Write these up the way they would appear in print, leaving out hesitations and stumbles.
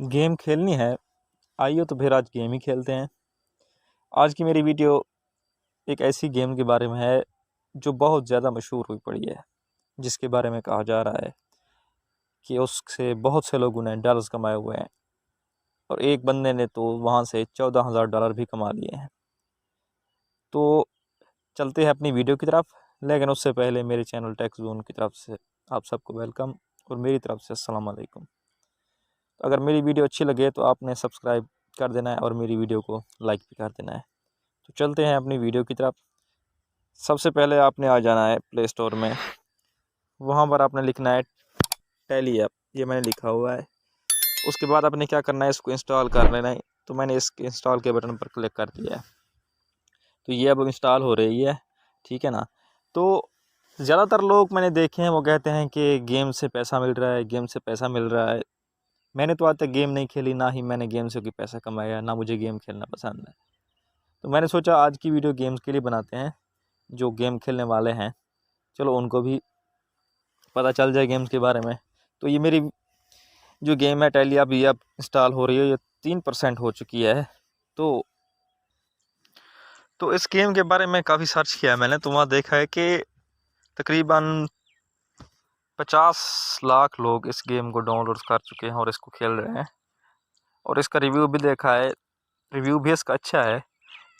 Game खेलनी है। आइए तो फिर आज गेम ही खेलते हैं। आज की मेरी वीडियो एक ऐसी गेम के बारे में है जो बहुत ज़्यादा मशहूर हुई पड़ी है, जिसके बारे में कहा जा रहा है कि उससे बहुत से लोगों ने डॉलर्स कमाए हुए हैं और एक बंदे ने तो वहाँ से $14,000 भी कमा लिए हैं। तो चलते हैं अपनी वीडियो की तरफ, लेकिन उससे पहले मेरे चैनल टेक जोन की तरफ से आप सबको वेलकम और मेरी तरफ से अस्सलाम वालेकुम। तो अगर मेरी वीडियो अच्छी लगे तो आपने सब्सक्राइब कर देना है और मेरी वीडियो को लाइक भी कर देना है। तो चलते हैं अपनी वीडियो की तरफ। सबसे पहले आपने आ जाना है प्ले स्टोर में। वहाँ पर आपने लिखना है टैली ऐप, ये मैंने लिखा हुआ है। उसके बाद आपने क्या करना है, इसको इंस्टॉल कर लेना है। तो मैंने इस इंस्टॉल के बटन पर क्लिक कर दिया है, तो ये अब इंस्टॉल हो रही है, ठीक है ना। तो ज़्यादातर लोग मैंने देखे हैं वो कहते हैं कि गेम से पैसा मिल रहा है, गेम से पैसा मिल रहा है। मैंने तो आज तक गेम नहीं खेली, ना ही मैंने गेम से कोई पैसा कमाया, ना मुझे गेम खेलना पसंद है। तो मैंने सोचा आज की वीडियो गेम्स के लिए बनाते हैं। जो गेम खेलने वाले हैं चलो उनको भी पता चल जाए गेम्स के बारे में। तो ये मेरी जो गेम है टैली अभी अब इंस्टॉल हो रही है, ये 3% हो चुकी है। तो इस गेम के बारे में काफ़ी सर्च किया है मैंने, तो वहाँ देखा है कि तकरीबन 50 लाख लोग इस गेम को डाउनलोड कर चुके हैं और इसको खेल रहे हैं। और इसका रिव्यू भी देखा है, रिव्यू भी इसका अच्छा है।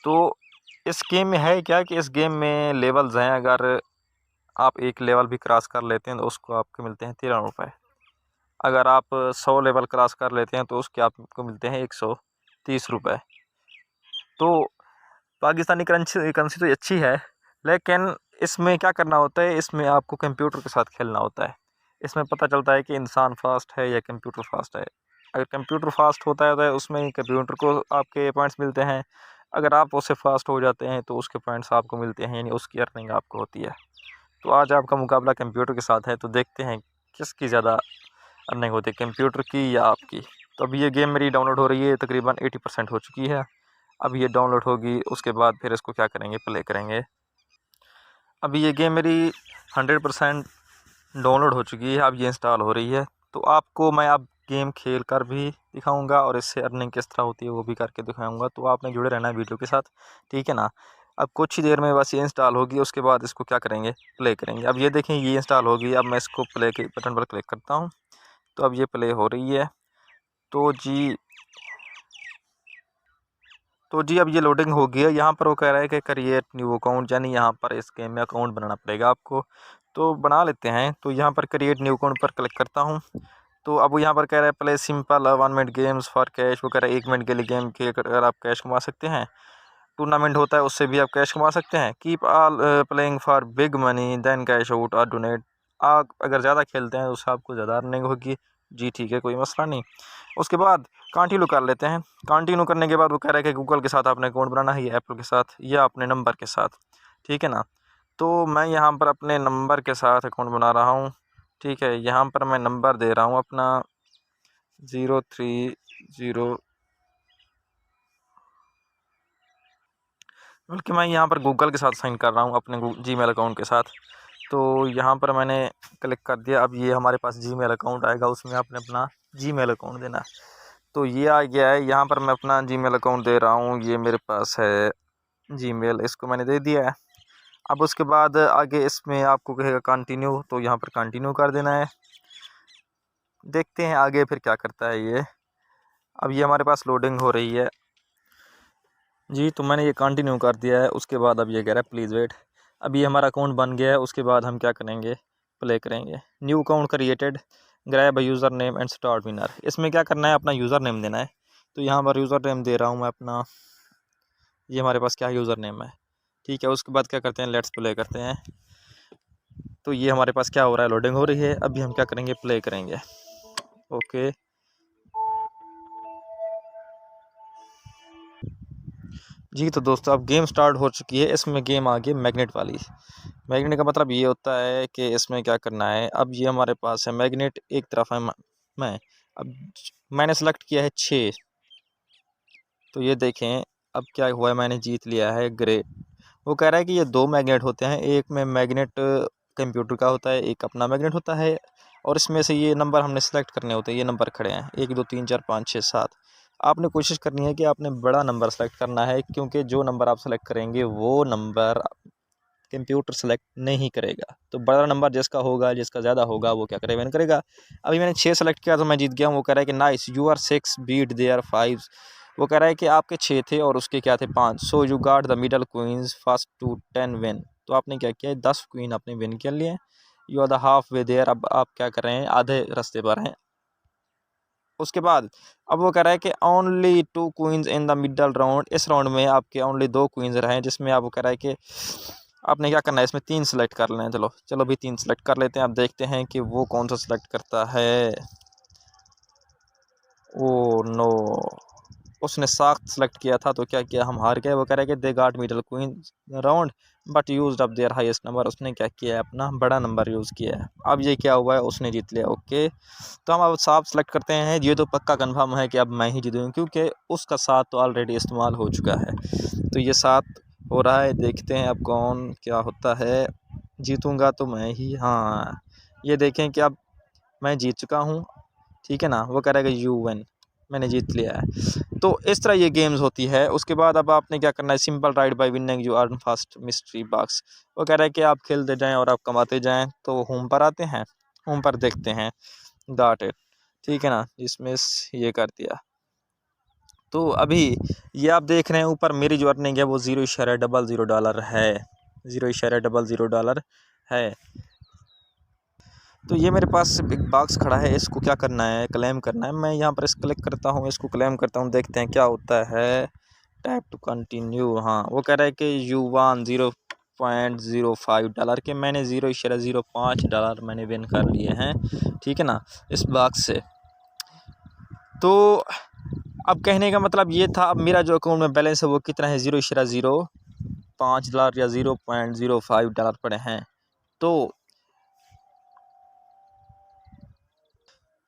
तो इस गेम में है क्या कि इस गेम में लेवल्स हैं। अगर आप एक लेवल भी क्रॉस कर लेते हैं तो उसको आपको मिलते हैं 13 रुपये। अगर आप 100 लेवल क्रॉस कर लेते हैं तो उसके आपको मिलते हैं 130 रुपये। तो पाकिस्तानी करेंसी तो अच्छी है, लेकिन इसमें क्या करना होता है, इसमें आपको कंप्यूटर के साथ खेलना होता है। इसमें पता चलता है कि इंसान फास्ट है या कंप्यूटर फास्ट है। अगर कंप्यूटर फास्ट होता है तो उसमें कंप्यूटर को आपके पॉइंट्स मिलते हैं। अगर आप उससे फास्ट हो जाते हैं तो उसके पॉइंट्स आपको मिलते हैं, यानी उसकी अर्निंग आपको होती है। तो आज आपका मुकाबला कंप्यूटर के साथ है, तो देखते हैं किसकी ज़्यादा अर्निंग होती है, कंप्यूटर की या आपकी। तो अभी ये गेम मेरी डाउनलोड हो रही है, तकरीबन 80% हो चुकी है। अब ये डाउनलोड होगी, उसके बाद फिर इसको क्या करेंगे, प्ले करेंगे। अभी ये गेम मेरी 100% डाउनलोड हो चुकी है, अब ये इंस्टॉल हो रही है। तो आपको मैं अब गेम खेल कर भी दिखाऊंगा और इससे अर्निंग किस तरह होती है वो भी करके दिखाऊंगा। तो आपने जुड़े रहना है वीडियो के साथ, ठीक है ना। अब कुछ ही देर में बस ये इंस्टॉल होगी, उसके बाद इसको क्या करेंगे, प्ले करेंगे। अब ये देखें ये इंस्टॉल होगी। अब मैं इसको प्ले के बटन पर क्लिक करता हूँ, तो अब ये प्ले हो रही है। तो जी अब ये लोडिंग हो गई है। यहाँ पर वो कह रहा है कि क्रिएट न्यू अकाउंट, यानी यहाँ पर इस गेम में अकाउंट बनाना पड़ेगा आपको। तो बना लेते हैं। तो यहाँ पर क्रिएट न्यू अकाउंट पर क्लिक करता हूँ। तो अब यहाँ पर कह रहा है play simple 1 minute games for cash. वो कह रहा है 1 मिनट के लिए गेम के अगर आप कैश कमा सकते हैं। टूर्नामेंट होता है उससे भी आप कैश कमा सकते हैं। Keep all playing for big money then cash out और डोनेट। आप अगर ज़्यादा खेलते हैं तो उससे आपको ज़्यादा अर्निंग होगी। जी ठीक है, कोई मसला नहीं। उसके बाद कंटिन्यू कर लेते हैं। कंटिन्यू करने के बाद वो कह रहा है कि गूगल के साथ आपने अकाउंट बनाना है, या एप्पल के साथ, या अपने नंबर के साथ, ठीक है ना। तो मैं यहाँ पर अपने नंबर के साथ अकाउंट बना रहा हूँ, ठीक है। यहाँ पर मैं नंबर दे रहा हूँ अपना 030, बल्कि मैं यहाँ पर गूगल के साथ साइन कर रहा हूँ अपने जीमेल अकाउंट के साथ। तो यहाँ पर मैंने क्लिक कर दिया। अब ये हमारे पास जीमेल अकाउंट आएगा, उसमें आपने अपना जीमेल अकाउंट देना है। तो ये आ गया है। यहाँ पर मैं अपना जीमेल अकाउंट दे रहा हूँ, ये मेरे पास है जीमेल, इसको मैंने दे दिया है। अब उसके बाद आगे इसमें आपको कहेगा कंटिन्यू, तो यहाँ पर कंटिन्यू कर देना है। देखते हैं आगे फिर क्या करता है ये। अब ये हमारे पास लोडिंग हो रही है जी। तो मैंने ये कंटिन्यू कर दिया है। उसके बाद अब ये कह रहा है प्लीज़ वेट। अब ये हमारा अकाउंट बन गया है। उसके बाद हम क्या करेंगे, प्ले करेंगे। New account created, grab a user name and start winner. इसमें क्या करना है, अपना यूज़र नेम देना है। तो यहाँ पर यूज़र नेम दे रहा हूँ मैं अपना, ये हमारे पास क्या यूज़र नेम है, ठीक है। उसके बाद क्या करते हैं, लेट्स प्ले करते हैं। तो ये हमारे पास क्या हो रहा है, लोडिंग हो रही है। अभी हम क्या करेंगे, प्ले करेंगे। ओके जी। तो दोस्तों अब गेम स्टार्ट हो चुकी है। इसमें गेम आ गई मैग्नेट वाली। मैग्नेट का मतलब ये होता है कि इसमें क्या करना है। अब ये हमारे पास है मैग्नेट, एक तरफ है मैं। अब मैंने सेलेक्ट किया है 6। तो ये देखें अब क्या हुआ है, मैंने जीत लिया है ग्रे। वो कह रहा है कि ये 2 मैग्नेट होते हैं, एक में मैग्नेट कंप्यूटर का होता है, एक अपना मैग्नेट होता है। और इसमें से ये नंबर हमने सेलेक्ट करने होते हैं। ये नंबर खड़े हैं 1 2 3 4 5 6 7। आपने कोशिश करनी है कि आपने बड़ा नंबर सेलेक्ट करना है, क्योंकि जो नंबर आप सेलेक्ट करेंगे वो नंबर कंप्यूटर सेलेक्ट नहीं करेगा। तो बड़ा नंबर जिसका होगा, जिसका ज़्यादा होगा, वो क्या करेगा, विन करेगा। अभी मैंने 6 सेलेक्ट किया तो मैं जीत गया हूँ। वो कह रहा है कि nice you are 6 beat their 5। वो कह रहा है कि आपके 6 थे और उसके क्या थे 5। So you got the middle queens first to 10 win. तो आपने क्या किया, 10 क्वीन आपने विन कर लिए। You are the half way there. अब आप क्या कर रहे हैं, आधे रास्ते पर हैं। उसके बाद अब वो कह रहा है कि only 2 queens in the middle round. इस राउंड में आपके ओनली 2 क्वींस रहे, जिसमें आप वो कह रहा है कि आपने क्या करना है, इसमें 3 सेलेक्ट कर लें। चलो चलो भी 3 सेलेक्ट कर लेते हैं। आप देखते हैं कि वो कौन सा सेलेक्ट करता है। ओ नो, उसने 7 सेलेक्ट किया था तो क्या किया, हम हार गए। वो कह रहे हैं कि they got middle queen round but used up their highest number. उसने क्या किया है, अपना बड़ा नंबर यूज़ किया है। अब ये क्या हुआ है, उसने जीत लिया। ओके, तो हम अब 7 सेलेक्ट करते हैं। ये तो पक्का कंफर्म है कि अब मैं ही जीतूँ, क्योंकि उसका 7 तो ऑलरेडी इस्तेमाल हो चुका है। तो ये 7 हो रहा है। देखते हैं अब कौन क्या होता है। जीतूँगा तो मैं ही। हाँ, ये देखें कि अब मैं जीत चुका हूँ, ठीक है ना। वो कह रहा है कि यू विन, मैंने जीत लिया है। तो इस तरह ये गेम्स होती है। उसके बाद अब आपने क्या करना है, simple ride bye winning you earn first mystery box. वो कह रहा है कि आप खेलते जाएं और आप कमाते जाएं। तो होम पर आते हैं, होम पर देखते हैं, गाट इट, ठीक है ना। इसमें ये कर दिया। तो अभी ये आप देख रहे हैं ऊपर मेरी जो अर्निंग है वो $0.00 है, $0.00 है। तो ये मेरे पास एक बॉक्स खड़ा है, इसको क्या करना है, क्लेम करना है। मैं यहाँ पर इस क्लिक करता हूँ, इसको क्लेम करता हूँ, देखते हैं क्या होता है। Tap to continue. हाँ, वो कह रहा है कि यू वन $0.05 के, मैंने $0.05 मैंने विन कर लिए हैं, ठीक है ना, इस बॉक्स से। तो अब कहने का मतलब ये था, अब मेरा जो अकाउंट में बैलेंस है वो कितना है, $0.05 या $0.05 पड़े हैं। तो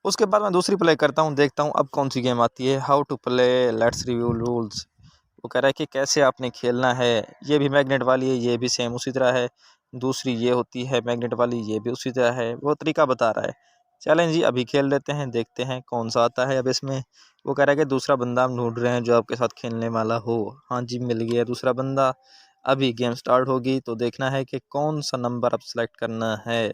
उसके बाद मैं दूसरी प्ले करता हूँ, देखता हूँ अब कौन सी गेम आती है। How to play, let's review rules. वो कह रहा है कि कैसे आपने खेलना है। ये भी मैग्नेट वाली है, ये भी सेम उसी तरह है। दूसरी ये होती है मैग्नेट वाली, ये भी उसी तरह है। वो तरीका बता रहा है। चलें जी, अभी खेल लेते हैं, देखते हैं कौन सा आता है अब इसमें। वो कह रहा है कि दूसरा बंदा हम ढूंढ रहे हैं जो आपके साथ खेलने वाला हो। हाँ जी, मिल गया दूसरा बंदा। अभी गेम स्टार्ट होगी तो देखना है कि कौन सा नंबर अब सेलेक्ट करना है।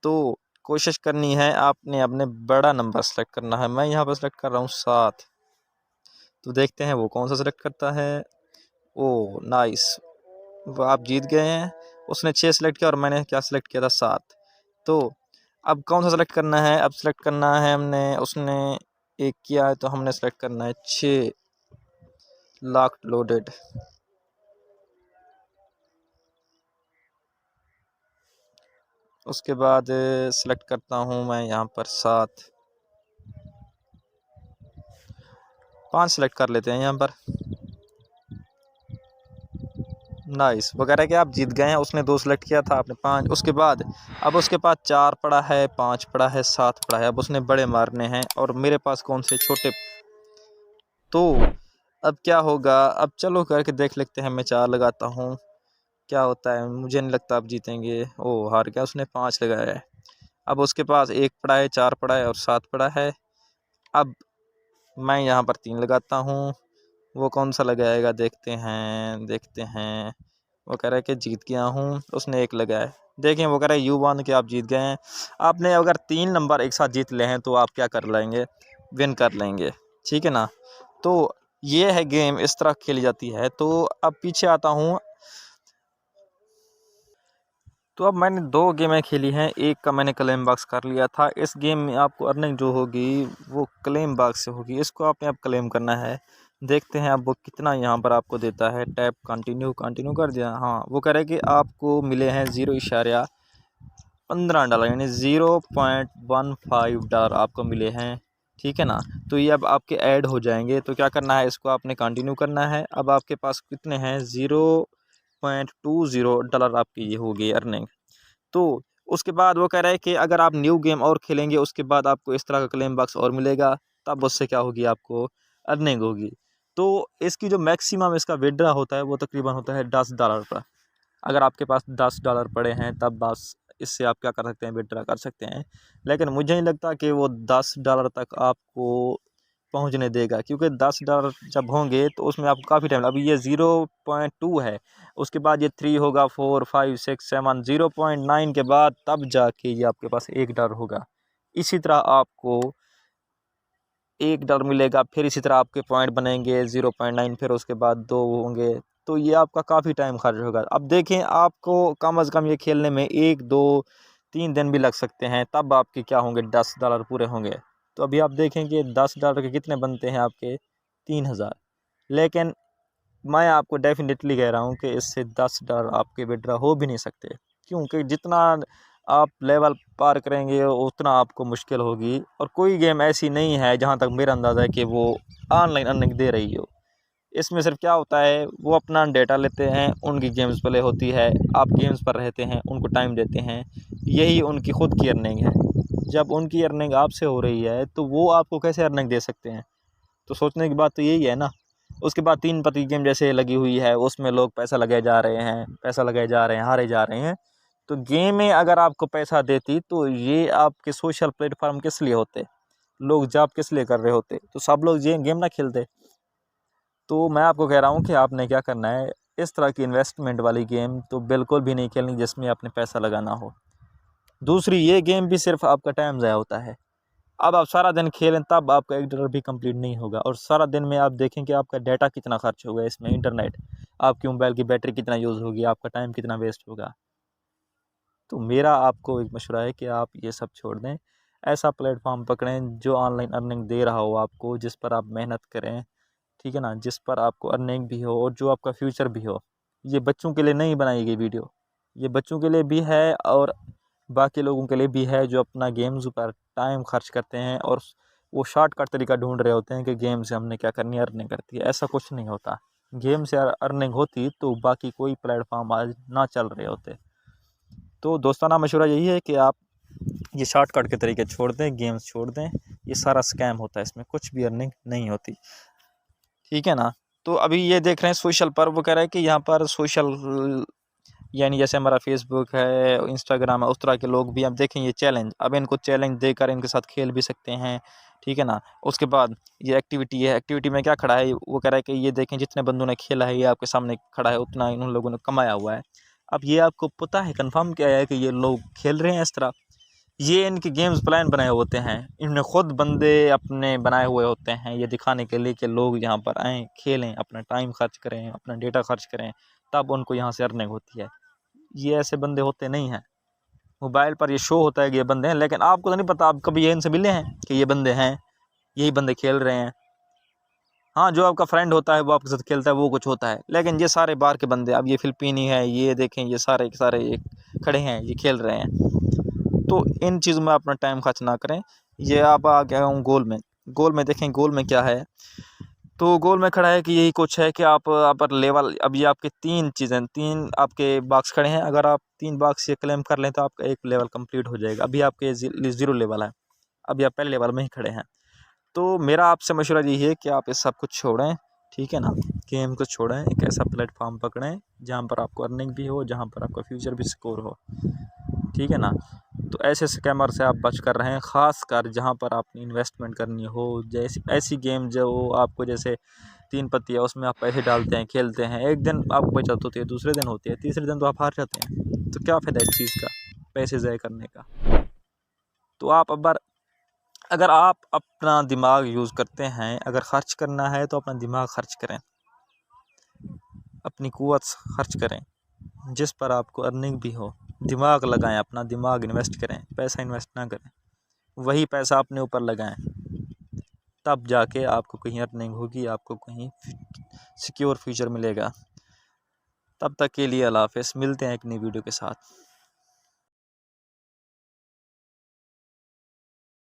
तो कोशिश करनी है आपने, अपने बड़ा नंबर सेलेक्ट करना है। मैं यहाँ पर सेलेक्ट कर रहा हूँ 7। तो देखते हैं वो कौन सा सेलेक्ट करता है। ओ नाइस, वो आप जीत गए हैं। उसने 6 सेलेक्ट किया और मैंने क्या सेलेक्ट किया था, 7। तो अब कौन सा सेलेक्ट करना है, अब सेलेक्ट करना है हमने, उसने 1 किया है तो हमने सेलेक्ट करना है 6। Lock loaded. उसके बाद सेलेक्ट करता हूँ मैं यहाँ पर 7। 5 सेलेक्ट कर लेते हैं यहाँ पर। नाइस, वगैरह कि आप जीत गए हैं। उसने 2 सेलेक्ट किया था, आपने 5। उसके बाद अब उसके पास 4 पड़ा है, 5 पड़ा है, 7 पड़ा है। अब उसने बड़े मारने हैं और मेरे पास कौन से छोटे। तो अब क्या होगा, अब चलो करके देख लेते हैं। मैं 4 लगाता हूँ, क्या होता है। मुझे नहीं लगता आप जीतेंगे। ओ हार गया, उसने 5 लगाया है। अब उसके पास 1 पड़ा है, 4 पड़ा है और 7 पड़ा है। अब मैं यहाँ पर 3 लगाता हूँ, वो कौन सा लगाएगा, देखते हैं देखते हैं। वो कह रहा है कि जीत गया हूँ, उसने 1 लगाया है। देखें, वो कह रहा है यू वन के, आप जीत गए हैं। आपने अगर 3 नंबर एक साथ जीत ले हैं तो आप क्या कर लेंगे, विन कर लेंगे, ठीक है ना। तो ये है गेम, इस तरह खेली जाती है। तो अब पीछे आता हूँ। तो अब मैंने 2 गेमें खेली हैं, एक का मैंने क्लेम बॉक्स कर लिया था। इस गेम में आपको अर्निंग जो होगी वो क्लेम बॉक्स से होगी, इसको आपने अब क्लेम करना है। देखते हैं अब वो कितना यहाँ पर आपको देता है। टैप कंटिन्यू, कंटिन्यू कर दिया। हाँ, वो कह रहा है कि आपको मिले हैं $0.15 यानी $0.15 आपको मिले हैं, ठीक है ना। तो ये अब आपके ऐड हो जाएंगे। तो क्या करना है, इसको आपने कंटिन्यू करना है। अब आपके पास कितने हैं, $0.20 आपकी ये होगी अर्निंग। तो उसके बाद वो कह रहा है कि अगर आप न्यू गेम और खेलेंगे उसके बाद आपको इस तरह का क्लेम बॉक्स और मिलेगा, तब उससे क्या होगी, आपको अर्निंग होगी। तो इसकी जो मैक्सिमम इसका विड्रा होता है वो तकरीबन होता है $10 का। अगर आपके पास $10 पड़े हैं तब बस इससे आप क्या कर सकते हैं, विड्रा कर सकते हैं। लेकिन मुझे नहीं लगता कि वो $10 तक आपको पहुंचने देगा, क्योंकि $10 जब होंगे तो उसमें आपको काफ़ी टाइम, अभी ये 0.2 है, उसके बाद ये 3 होगा, 4, 5, 6, 7, 0.9 के बाद तब जाके ये आपके पास $1 होगा। इसी तरह आपको $1 मिलेगा, फिर इसी तरह आपके पॉइंट बनेंगे 0.9, फिर उसके बाद 2 होंगे, तो ये आपका काफ़ी टाइम खर्च होगा। अब देखें, आपको कम अज़ कम ये खेलने में 1, 2, 3 दिन भी लग सकते हैं, तब आपके क्या होंगे, $10 पूरे होंगे। तो अभी आप देखेंगे $10 के कितने बनते हैं आपके, 3000। लेकिन मैं आपको डेफिनेटली कह रहा हूँ कि इससे $10 आपके विड्रा हो भी नहीं सकते, क्योंकि जितना आप लेवल पार करेंगे उतना आपको मुश्किल होगी। और कोई गेम ऐसी नहीं है, जहाँ तक मेरा अंदाज़ा है, कि वो ऑनलाइन अर्निंग दे रही हो। इसमें सिर्फ क्या होता है, वो अपना डेटा लेते हैं, उनकी गेम्स प्ले होती है, आप गेम्स पर रहते हैं, उनको टाइम देते हैं, यही उनकी ख़ुद की अर्निंग है। जब उनकी अर्निंग आपसे हो रही है तो वो आपको कैसे अर्निंग दे सकते हैं? तो सोचने की बात तो यही है ना। उसके बाद 3 पत्ती गेम जैसे लगी हुई है, उसमें लोग पैसा लगाए जा रहे हैं, पैसा लगाए जा रहे हैं, हारे जा रहे हैं। तो गेमें अगर आपको पैसा देती तो ये आपके सोशल प्लेटफॉर्म किस लिए होते, लोग जॉब किस लिए कर रहे होते, तो सब लोग ये गेम ना खेलते। तो मैं आपको कह रहा हूँ कि आपने क्या करना है, इस तरह की इन्वेस्टमेंट वाली गेम तो बिल्कुल भी नहीं खेलनी जिसमें आपने पैसा लगाना हो। दूसरी, ये गेम भी सिर्फ आपका टाइम ज़ाया होता है। अब आप सारा दिन खेलें तब आपका $1 भी कंप्लीट नहीं होगा, और सारा दिन में आप देखें कि आपका डाटा कितना खर्च होगा इसमें, इंटरनेट, आपकी मोबाइल की बैटरी कितना यूज़ होगी, आपका टाइम कितना वेस्ट होगा। तो मेरा आपको एक मशवरा है कि आप ये सब छोड़ दें, ऐसा प्लेटफॉर्म पकड़ें जो ऑनलाइन अर्निंग दे रहा हो आपको, जिस पर आप मेहनत करें, ठीक है ना, जिस पर आपको अर्निंग भी हो और जो आपका फ्यूचर भी हो। ये बच्चों के लिए नहीं बनाई गई वीडियो, ये बच्चों के लिए भी है और बाकी लोगों के लिए भी है जो अपना गेम्स पर टाइम खर्च करते हैं और वो शॉर्टकट तरीका ढूंढ रहे होते हैं कि गेम से हमने क्या करनी है, अर्निंग करती है। ऐसा कुछ नहीं होता। गेम से अर्निंग होती तो बाकी कोई प्लेटफॉर्म आज ना चल रहे होते। तो दोस्ताना मशवरा यही है कि आप ये शॉर्टकट के तरीके छोड़ दें, गेम्स छोड़ दें, ये सारा स्कैम होता है, इसमें कुछ भी अर्निंग नहीं होती, ठीक है ना। तो अभी ये देख रहे हैं सोशल पर, वो कह रहा है कि यहाँ पर सोशल यानी जैसे हमारा फेसबुक है, इंस्टाग्राम है, उस तरह के लोग भी, अब देखें ये चैलेंज, अब इनको चैलेंज देकर इनके साथ खेल भी सकते हैं, ठीक है ना। उसके बाद ये एक्टिविटी है, एक्टिविटी में क्या खड़ा है, वो कह रहा है कि ये देखें जितने बंदों ने खेला है ये आपके सामने खड़ा है, उतना इन लोगों ने कमाया हुआ है। अब ये आपको पता है, कंफर्म क्या है कि ये लोग खेल रहे हैं इस तरह, ये इनके गेम्स प्लान बनाए होते हैं, इन्होंने खुद बंदे अपने बनाए हुए होते हैं ये दिखाने के लिए कि लोग यहाँ पर आएँ, खेलें, अपना टाइम खर्च करें, अपना डेटा खर्च करें, तब उनको यहाँ से अर्निंग होती है। ये ऐसे बंदे होते नहीं हैं। मोबाइल पर ये शो होता है कि ये बंदे हैं, लेकिन आपको तो नहीं पता, आप कभी ये इनसे मिले हैं कि ये बंदे हैं, यही बंदे खेल रहे हैं। हाँ, जो आपका फ्रेंड होता है वो आपके साथ खेलता है, वो कुछ होता है, लेकिन ये सारे बाहर के बंदे, अब ये फिलिपीनी है, ये देखें, ये सारे के सारे ये खड़े हैं, ये खेल रहे हैं। तो इन चीज़ों में अपना टाइम खर्च ना करें। ये आप आ गया हूँ गोल में, गोल में देखें, गोल में क्या है, तो गोल में खड़ा है कि यही कुछ है कि आप पर लेवल, अब ये आपके 3 चीज़ें, 3 आपके बॉक्स खड़े हैं, अगर आप 3 बॉक्स ये क्लेम कर लें तो आपका एक लेवल कंप्लीट हो जाएगा। अभी आपके 0 लेवल है, अभी आप पहले लेवल में ही खड़े हैं। तो मेरा आपसे मशवरा यही है कि आप ये सब कुछ छोड़ें, ठीक है ना, गेम को छोड़ें, एक ऐसा प्लेटफॉर्म पकड़ें जहाँ पर आपको अर्निंग भी हो, जहाँ पर आपका फ्यूचर भी सिक्योर हो, ठीक है ना। तो ऐसे स्कैमर से आप बच कर रहें, ख़ास कर जहाँ पर आपने इन्वेस्टमेंट करनी हो, जैसी ऐसी गेम जो आपको, जैसे 3 पत्ती है, उसमें आप पैसे डालते हैं, खेलते हैं, एक दिन आपको बचत होती है, दूसरे दिन होती है, तीसरे दिन तो आप हार जाते हैं। तो क्या फ़ायदा इस चीज़ का, पैसे ज़ाया करने का। तो आप अगर आप अपना दिमाग यूज़ करते हैं, अगर ख़र्च करना है तो अपना दिमाग खर्च करें, अपनी क़ुव्वत खर्च करें, जिस पर आपको अर्निंग भी हो। दिमाग लगाएं, अपना दिमाग इन्वेस्ट करें, पैसा इन्वेस्ट ना करें, वही पैसा अपने ऊपर लगाएं, तब जाके आपको कहीं अर्निंग होगी, आपको कहीं सिक्योर फ्यूचर मिलेगा। तब तक के लिए अल्लाह हाफ़िज़, मिलते हैं एक नई वीडियो के साथ।